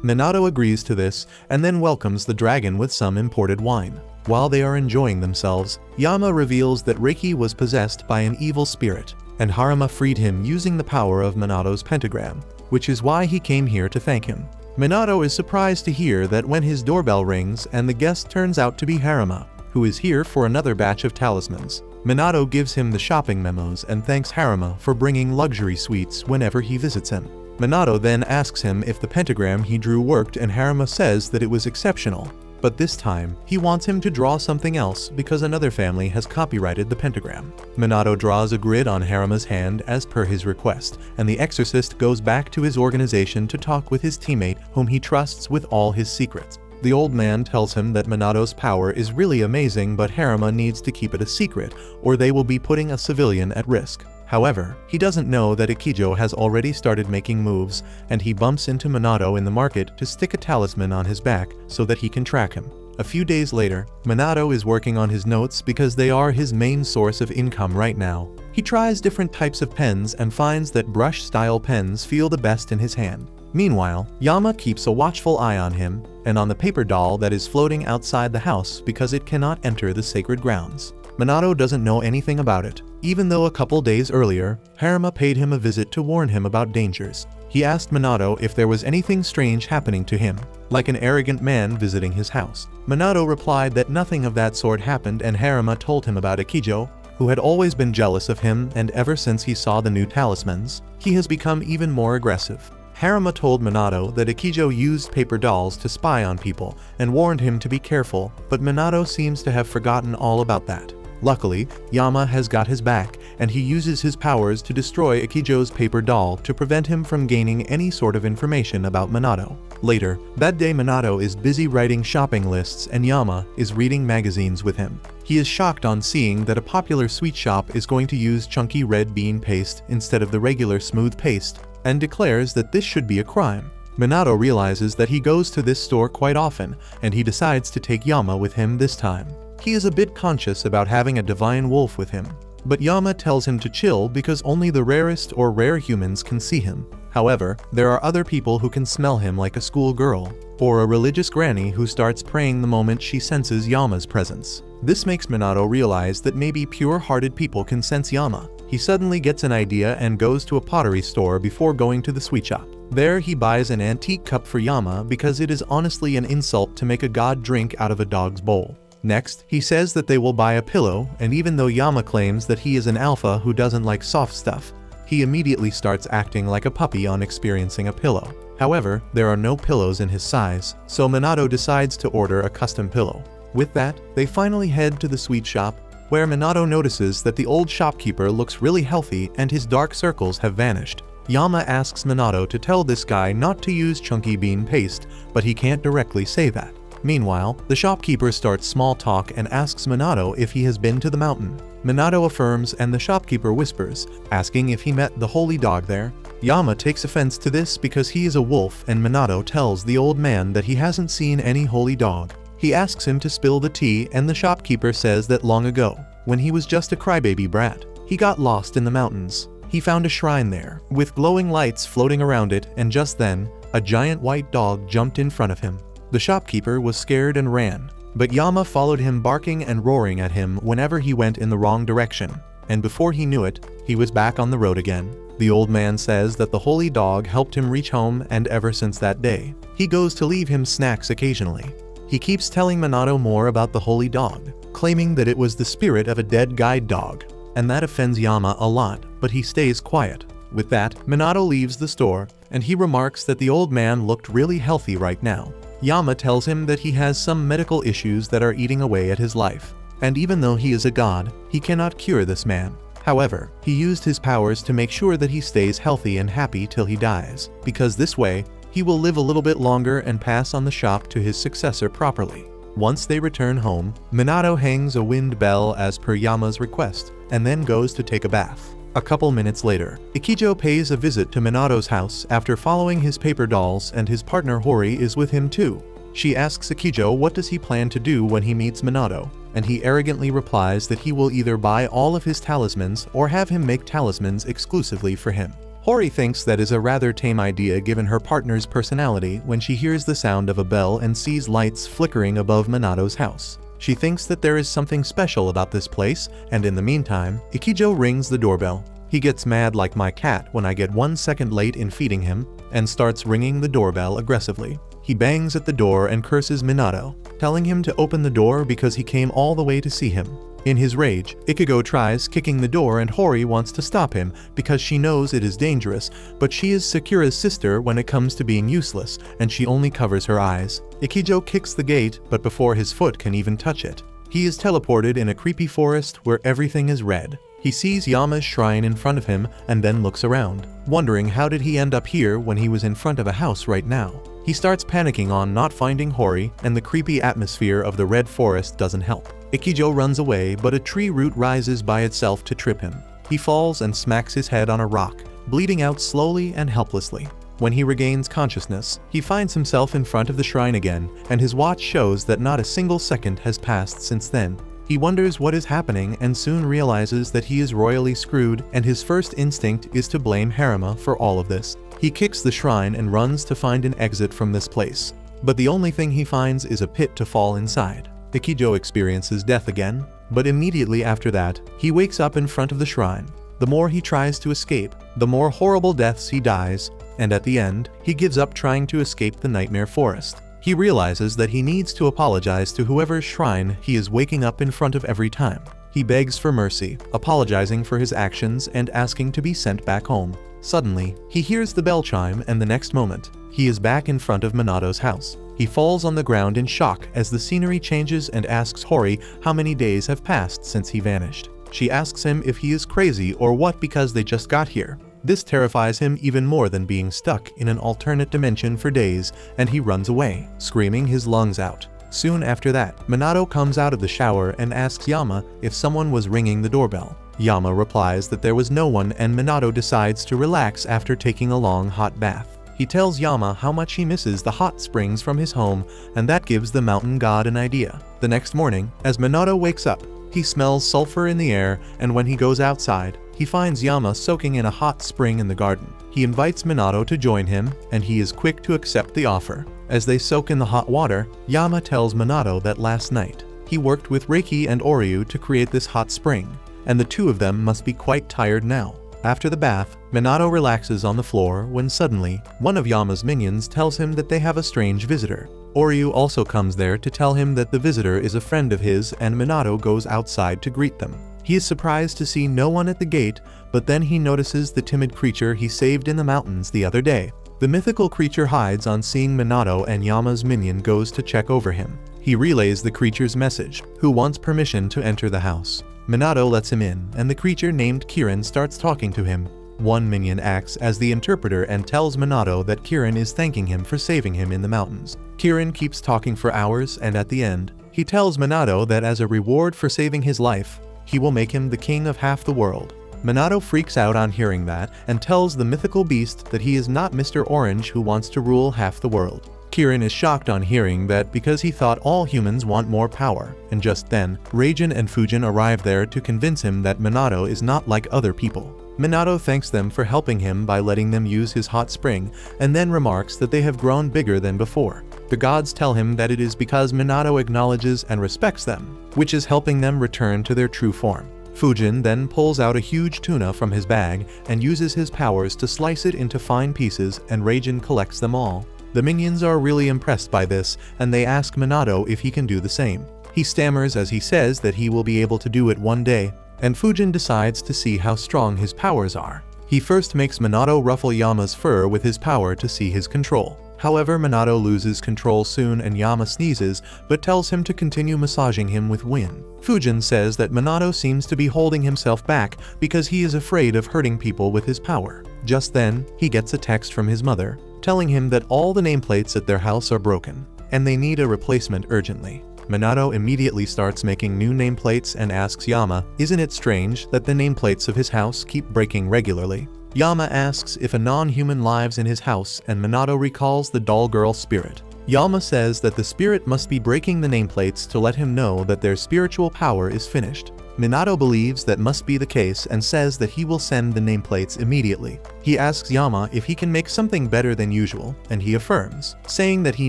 Minato agrees to this and then welcomes the dragon with some imported wine. While they are enjoying themselves, Yama reveals that Reiki was possessed by an evil spirit, and Haruma freed him using the power of Minato's pentagram, which is why he came here to thank him. Minato is surprised to hear that when his doorbell rings and the guest turns out to be Haruma, who is here for another batch of talismans. Minato gives him the shopping memos and thanks Haruma for bringing luxury sweets whenever he visits him. Minato then asks him if the pentagram he drew worked, and Haruma says that it was exceptional. But this time, he wants him to draw something else because another family has copyrighted the pentagram. Minato draws a grid on Haruma's hand as per his request, and the exorcist goes back to his organization to talk with his teammate whom he trusts with all his secrets. The old man tells him that Minato's power is really amazing, but Haruma needs to keep it a secret or they will be putting a civilian at risk. However, he doesn't know that Ichijo has already started making moves, and he bumps into Minato in the market to stick a talisman on his back so that he can track him. A few days later, Minato is working on his notes because they are his main source of income right now. He tries different types of pens and finds that brush-style pens feel the best in his hand. Meanwhile, Yama keeps a watchful eye on him and on the paper doll that is floating outside the house because it cannot enter the sacred grounds. Minato doesn't know anything about it, even though a couple days earlier, Haruma paid him a visit to warn him about dangers. He asked Minato if there was anything strange happening to him, like an arrogant man visiting his house. Minato replied that nothing of that sort happened, and Haruma told him about Ichijo, who had always been jealous of him, and ever since he saw the new talismans, he has become even more aggressive. Haruma told Minato that Ichijo used paper dolls to spy on people and warned him to be careful, but Minato seems to have forgotten all about that. Luckily, Yama has got his back, and he uses his powers to destroy Ichijo's paper doll to prevent him from gaining any sort of information about Minato. Later, that day Minato is busy writing shopping lists and Yama is reading magazines with him. He is shocked on seeing that a popular sweet shop is going to use chunky red bean paste instead of the regular smooth paste, and declares that this should be a crime. Minato realizes that he goes to this store quite often, and he decides to take Yama with him this time. He is a bit conscious about having a divine wolf with him, but Yama tells him to chill because only the rarest or rare humans can see him. However, there are other people who can smell him, like a schoolgirl or a religious granny who starts praying the moment she senses Yama's presence. This makes Minato realize that maybe pure-hearted people can sense Yama. He suddenly gets an idea and goes to a pottery store before going to the sweet shop. There he buys an antique cup for Yama because it is honestly an insult to make a god drink out of a dog's bowl. Next, he says that they will buy a pillow, and even though Yama claims that he is an alpha who doesn't like soft stuff, he immediately starts acting like a puppy on experiencing a pillow. However, there are no pillows in his size, so Minato decides to order a custom pillow. With that, they finally head to the sweet shop, where Minato notices that the old shopkeeper looks really healthy and his dark circles have vanished. Yama asks Minato to tell this guy not to use chunky bean paste, but he can't directly say that. Meanwhile, the shopkeeper starts small talk and asks Minato if he has been to the mountain. Minato affirms, and the shopkeeper whispers, asking if he met the holy dog there. Yama takes offense to this because he is a wolf, and Minato tells the old man that he hasn't seen any holy dog. He asks him to spill the tea, and the shopkeeper says that long ago, when he was just a crybaby brat, he got lost in the mountains. He found a shrine there, with glowing lights floating around it, and just then, a giant white dog jumped in front of him. The shopkeeper was scared and ran, but Yama followed him, barking and roaring at him whenever he went in the wrong direction, and before he knew it, he was back on the road again. The old man says that the holy dog helped him reach home, and ever since that day, he goes to leave him snacks occasionally. He keeps telling Minato more about the holy dog, claiming that it was the spirit of a dead guide dog, and that offends Yama a lot, but he stays quiet. With that, Minato leaves the store, and he remarks that the old man looked really healthy right now. Yama tells him that he has some medical issues that are eating away at his life, and even though he is a god, he cannot cure this man. However, he used his powers to make sure that he stays healthy and happy till he dies, because this way, he will live a little bit longer and pass on the shop to his successor properly. Once they return home, Minato hangs a wind bell as per Yama's request, and then goes to take a bath. A couple minutes later, Ichijo pays a visit to Minato's house after following his paper dolls, and his partner Hori is with him too. She asks Ichijo what does he plan to do when he meets Minato, and he arrogantly replies that he will either buy all of his talismans or have him make talismans exclusively for him. Hori thinks that is a rather tame idea given her partner's personality when she hears the sound of a bell and sees lights flickering above Minato's house. She thinks that there is something special about this place, and in the meantime, Ichijo rings the doorbell. He gets mad like my cat when I get 1 second late in feeding him, and starts ringing the doorbell aggressively. He bangs at the door and curses Minato, telling him to open the door because he came all the way to see him. In his rage, Ichigo tries kicking the door and Hori wants to stop him because she knows it is dangerous, but she is Sakura's sister when it comes to being useless, and she only covers her eyes. Ichijo kicks the gate, but before his foot can even touch it, he is teleported in a creepy forest where everything is red. He sees Yama's shrine in front of him and then looks around, wondering how did he end up here when he was in front of a house right now. He starts panicking on not finding Hori, and the creepy atmosphere of the red forest doesn't help. Ichijo runs away, but a tree root rises by itself to trip him. He falls and smacks his head on a rock, bleeding out slowly and helplessly. When he regains consciousness, he finds himself in front of the shrine again, and his watch shows that not a single second has passed since then. He wonders what is happening and soon realizes that he is royally screwed, and his first instinct is to blame Haruma for all of this. He kicks the shrine and runs to find an exit from this place. But the only thing he finds is a pit to fall inside. Ichijo experiences death again, but immediately after that, he wakes up in front of the shrine. The more he tries to escape, the more horrible deaths he dies, and at the end, he gives up trying to escape the nightmare forest. He realizes that he needs to apologize to whoever's shrine he is waking up in front of every time. He begs for mercy, apologizing for his actions and asking to be sent back home. Suddenly, he hears the bell chime, and the next moment, he is back in front of Minato's house. He falls on the ground in shock as the scenery changes and asks Hori how many days have passed since he vanished. She asks him if he is crazy or what because they just got here. This terrifies him even more than being stuck in an alternate dimension for days, and he runs away, screaming his lungs out. Soon after that, Minato comes out of the shower and asks Yama if someone was ringing the doorbell. Yama replies that there was no one, and Minato decides to relax after taking a long hot bath. He tells Yama how much he misses the hot springs from his home, and that gives the mountain god an idea. The next morning, as Minato wakes up, he smells sulfur in the air, and when he goes outside, he finds Yama soaking in a hot spring in the garden. He invites Minato to join him, and he is quick to accept the offer. As they soak in the hot water, Yama tells Minato that last night, he worked with Reiki and Oryu to create this hot spring, and the two of them must be quite tired now. After the bath, Minato relaxes on the floor when suddenly, one of Yama's minions tells him that they have a strange visitor. Oryu also comes there to tell him that the visitor is a friend of his, and Minato goes outside to greet them. He is surprised to see no one at the gate, but then he notices the timid creature he saved in the mountains the other day. The mythical creature hides on seeing Minato, and Yama's minion goes to check over him. He relays the creature's message, who wants permission to enter the house. Minato lets him in, and the creature named Kirin starts talking to him. One minion acts as the interpreter and tells Minato that Kirin is thanking him for saving him in the mountains. Kirin keeps talking for hours, and at the end, he tells Minato that as a reward for saving his life, he will make him the king of half the world. Minato freaks out on hearing that and tells the mythical beast that he is not Mr. Orange who wants to rule half the world. Kirin is shocked on hearing that because he thought all humans want more power, and just then, Reijin and Fujin arrive there to convince him that Minato is not like other people. Minato thanks them for helping him by letting them use his hot spring, and then remarks that they have grown bigger than before. The gods tell him that it is because Minato acknowledges and respects them, which is helping them return to their true form. Fujin then pulls out a huge tuna from his bag and uses his powers to slice it into fine pieces, and Reijin collects them all. The minions are really impressed by this, and they ask Minato if he can do the same. He stammers as he says that he will be able to do it one day, and Fujin decides to see how strong his powers are. He first makes Minato ruffle Yama's fur with his power to see his control. However, Minato loses control soon and Yama sneezes, but tells him to continue massaging him with wind. Fujin says that Minato seems to be holding himself back because he is afraid of hurting people with his power. Just then, he gets a text from his mother, telling him that all the nameplates at their house are broken, and they need a replacement urgently. Minato immediately starts making new nameplates and asks Yama, isn't it strange that the nameplates of his house keep breaking regularly? Yama asks if a non-human lives in his house, and Minato recalls the doll girl spirit. Yama says that the spirit must be breaking the nameplates to let him know that their spiritual power is finished. Minato believes that must be the case and says that he will send the nameplates immediately. He asks Yama if he can make something better than usual, and he affirms, saying that he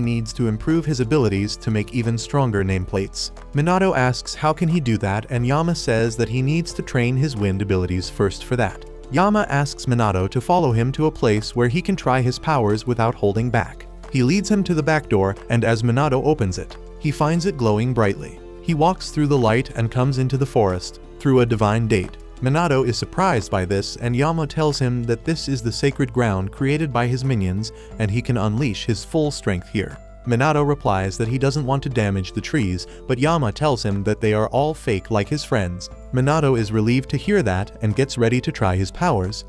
needs to improve his abilities to make even stronger nameplates. Minato asks how can he do that, and Yama says that he needs to train his wind abilities first for that. Yama asks Minato to follow him to a place where he can try his powers without holding back. He leads him to the back door, and as Minato opens it, he finds it glowing brightly. He walks through the light and comes into the forest, through a divine date. Minato is surprised by this, and Yama tells him that this is the sacred ground created by his minions and he can unleash his full strength here. Minato replies that he doesn't want to damage the trees, but Yama tells him that they are all fake like his friends. Minato is relieved to hear that and gets ready to try his powers,